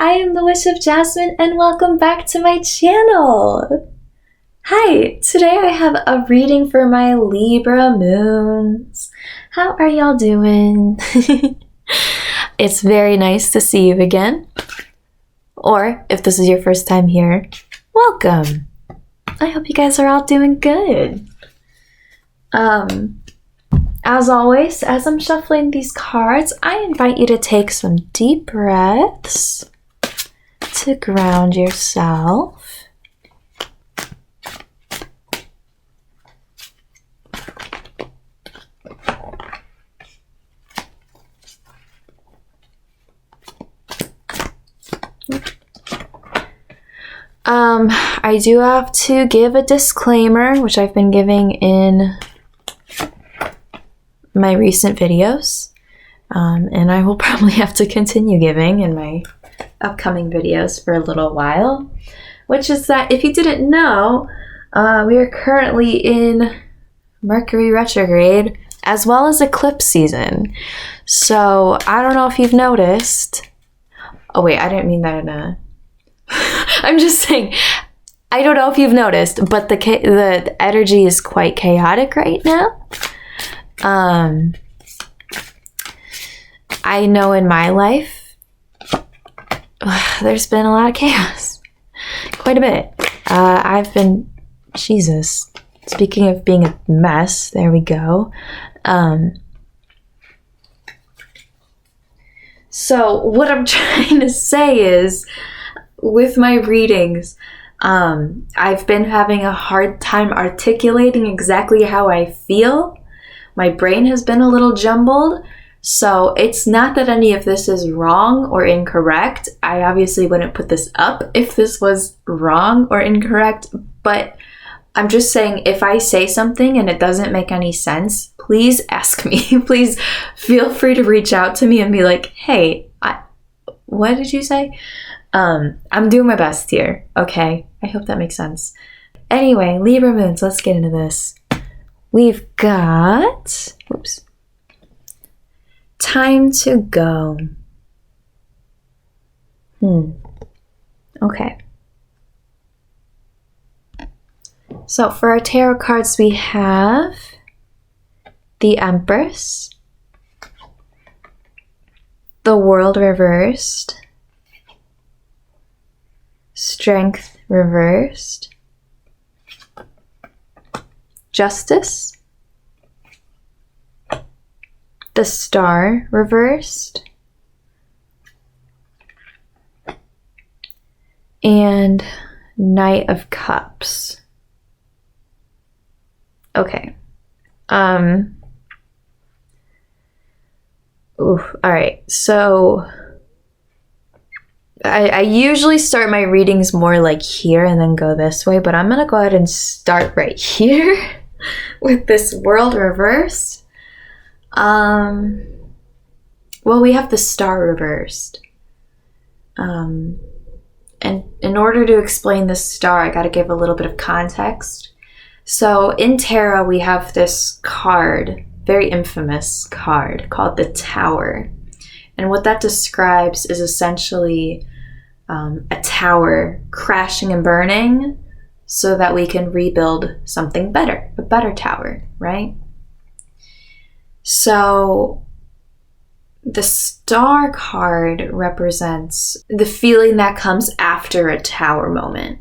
I am the Wish of Jasmine and welcome back to my channel! Hi, today I have a reading for my Libra moons. How are y'all doing? It's very nice to see you again. Or, if this is your first time here, welcome! I hope you guys are all doing good. As always, as I'm shuffling these cards, I invite you to take some deep breaths to ground yourself. I do have to give a disclaimer, which I've been giving in my recent videos, and I will probably have to continue giving in my upcoming videos for a little while, which is that if you didn't know, we are currently in Mercury retrograde as well as eclipse season. So I don't know if you've noticed. Oh wait, I didn't mean that in a I'm just saying, I don't know if you've noticed, but the energy is quite chaotic right now. I know in my life, there's been a lot of chaos. Quite a bit. I've been, Jesus, speaking of being a mess, there we go. So what I'm trying to say is, with my readings, I've been having a hard time articulating exactly how I feel. My brain has been a little jumbled, so it's not that any of this is wrong or incorrect. I obviously wouldn't put this up if this was wrong or incorrect, but I'm just saying if I say something and it doesn't make any sense, please ask me. Please feel free to reach out to me and be like, hey, what did you say? I'm doing my best here, okay? I hope that makes sense. Anyway, Libra moons, let's get into this. We've got, time to go. Okay. So for our tarot cards, we have the Empress, the World reversed, Strength reversed, Justice, the Star reversed, and Knight of Cups. Okay. Alright, so I usually start my readings more like here and then go this way, but I'm gonna go ahead and start right here with this World reversed. Well, we have the Star reversed. And in order to explain the Star, I gotta give a little bit of context. So in tarot, we have this card, very infamous card, called the Tower. And what that describes is essentially a tower crashing and burning so that we can rebuild something better, a better tower, right? So the Star card represents the feeling that comes after a tower moment,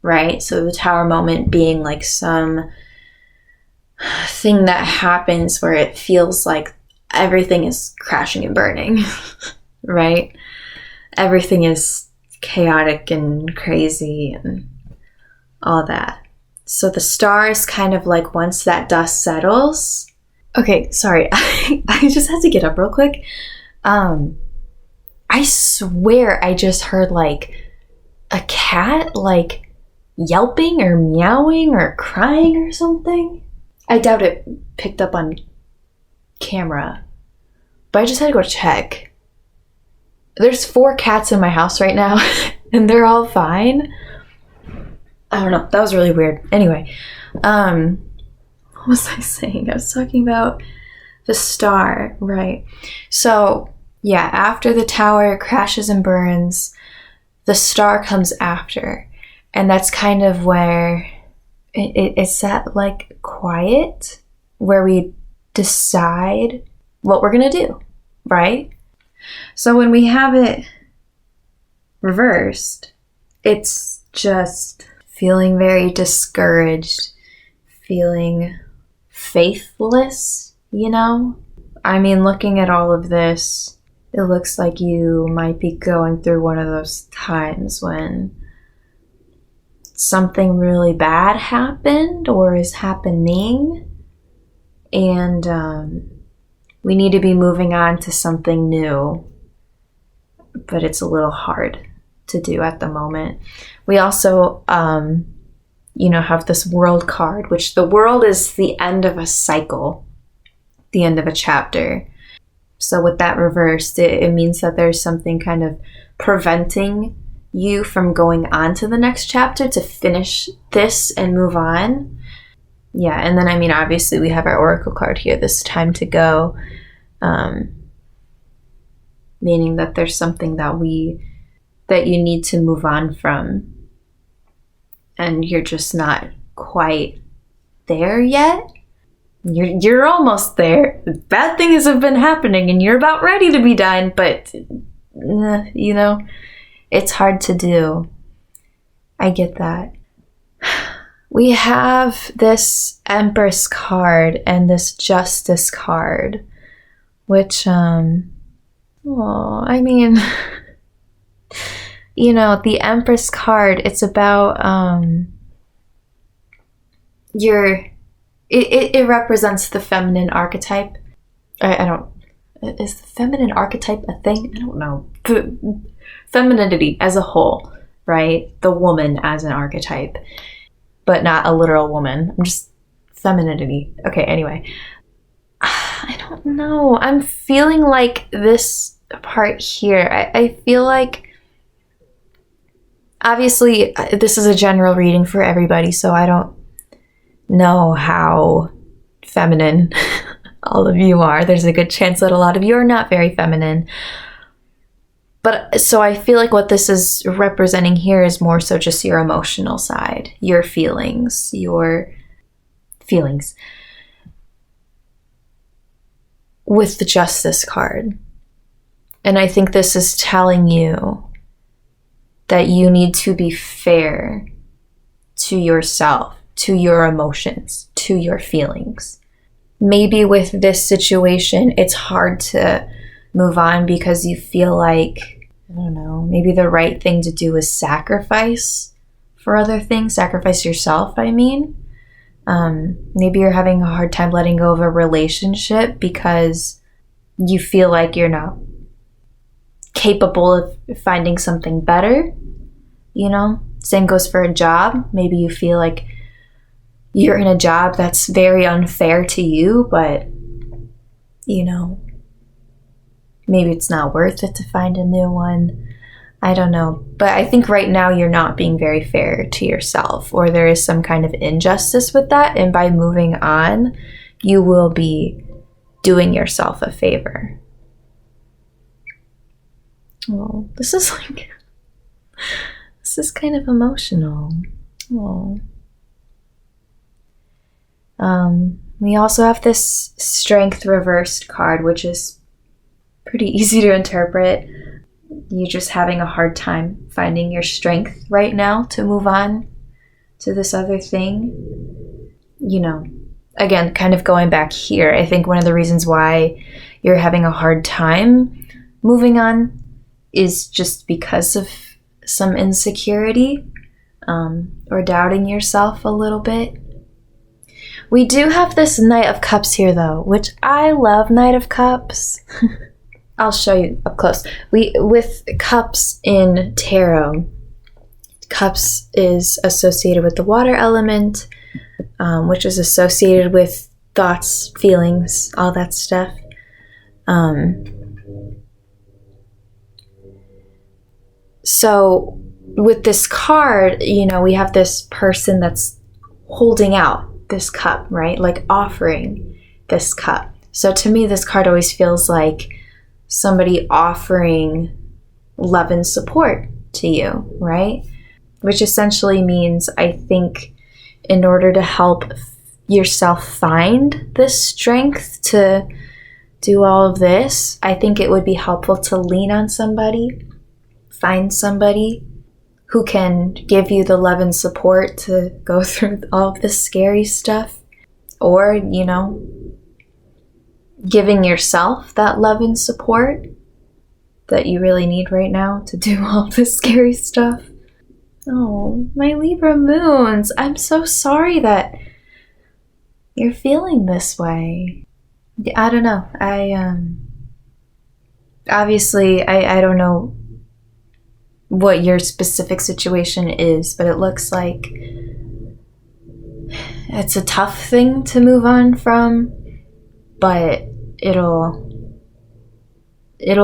right? So the tower moment being like some thing that happens where it feels like everything is crashing and burning, right? Everything is chaotic and crazy and all that. So the Star is kind of like once that dust settles. Okay, sorry, I just had to get up real quick. I swear I just heard like a cat like yelping or meowing or crying or something. I doubt it picked up on camera, but I just had to go check. There's 4 cats in my house right now and they're all fine. I don't know, that was really weird. Anyway, what was I saying? I was talking about the Star, right? So yeah, after the tower crashes and burns, the Star comes after. And that's kind of where it's that like quiet where we decide what we're going to do, right? So when we have it reversed, it's just feeling very discouraged, feeling faithless, you know? I mean, looking at all of this, it looks like you might be going through one of those times when something really bad happened or is happening, and we need to be moving on to something new, but it's a little hard to do at the moment. We also, have this World card, which the World is the end of a cycle, the end of a chapter. So with that reversed, it means that there's something kind of preventing you from going on to the next chapter to finish this and move on. Yeah, and then, obviously we have our Oracle card here, this time to go, meaning that there's something that you need to move on from, and you're just not quite there yet. You're almost there. Bad things have been happening and you're about ready to be done, but it's hard to do. I get that. We have this Empress card and this Justice card, which, the Empress card, it's about, it represents the feminine archetype. Is the feminine archetype a thing? I don't know. Femininity as a whole, right? The woman as an archetype, but not a literal woman. I'm just femininity. Okay, anyway. I don't know. I'm feeling like this part here, I feel like, obviously, this is a general reading for everybody, so I don't know how feminine all of you are. There's a good chance that a lot of you are not very feminine. But so I feel like what this is representing here is more so just your emotional side, your feelings. With the Justice card. And I think this is telling you that you need to be fair to yourself, to your emotions, to your feelings. Maybe with this situation, it's hard to move on because you feel like, I don't know, maybe the right thing to do is sacrifice for other things, sacrifice yourself, Maybe you're having a hard time letting go of a relationship because you feel like you're not capable of finding something better, Same goes for a job. Maybe you feel like you're in a job that's very unfair to you, but, maybe it's not worth it to find a new one. I don't know. But I think right now you're not being very fair to yourself, or there is some kind of injustice with that. And by moving on, you will be doing yourself a favor. Oh, this is kind of emotional. Oh. We also have this Strength reversed card, which is pretty easy to interpret. You're just having a hard time finding your strength right now to move on to this other thing. Again, kind of going back here, I think one of the reasons why you're having a hard time moving on is just because of some insecurity, or doubting yourself a little bit. We do have this Knight of Cups here, though, which I love Knight of Cups. I'll show you up close. With Cups in tarot, Cups is associated with the water element, which is associated with thoughts, feelings, all that stuff. So with this card, we have this person that's holding out this cup, right? Like offering this cup. So to me, this card always feels like somebody offering love and support to you, right? Which essentially means, I think, in order to help yourself find the strength to do all of this, I think it would be helpful to lean on somebody, find somebody who can give you the love and support to go through all of this scary stuff. Or, you know, giving yourself that love and support that you really need right now to do all this scary stuff. Oh, my Libra moons. I'm so sorry that you're feeling this way. I don't know. Obviously, I don't know what your specific situation is, but it looks like it's a tough thing to move on from, but it'll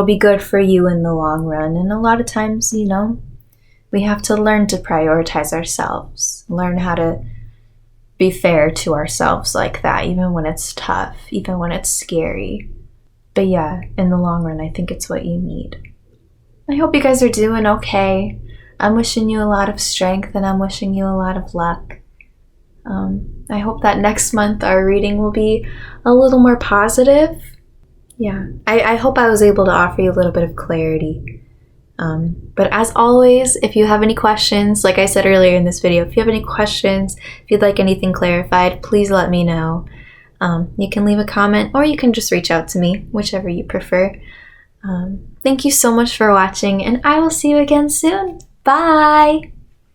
be good for you in the long run. And a lot of times, you know, we have to learn to prioritize ourselves, learn how to be fair to ourselves like that, even when it's tough, even when it's scary. But yeah, in the long run, I think it's what you need. I hope you guys are doing okay. I'm wishing you a lot of strength, and I'm wishing you a lot of luck. I hope that next month our reading will be a little more positive. Yeah, I hope I was able to offer you a little bit of clarity. But as always, if you have any questions, like I said earlier in this video, if you have any questions, if you'd like anything clarified, please let me know. You can leave a comment, or you can just reach out to me, whichever you prefer. Thank you so much for watching, and I will see you again soon. Bye!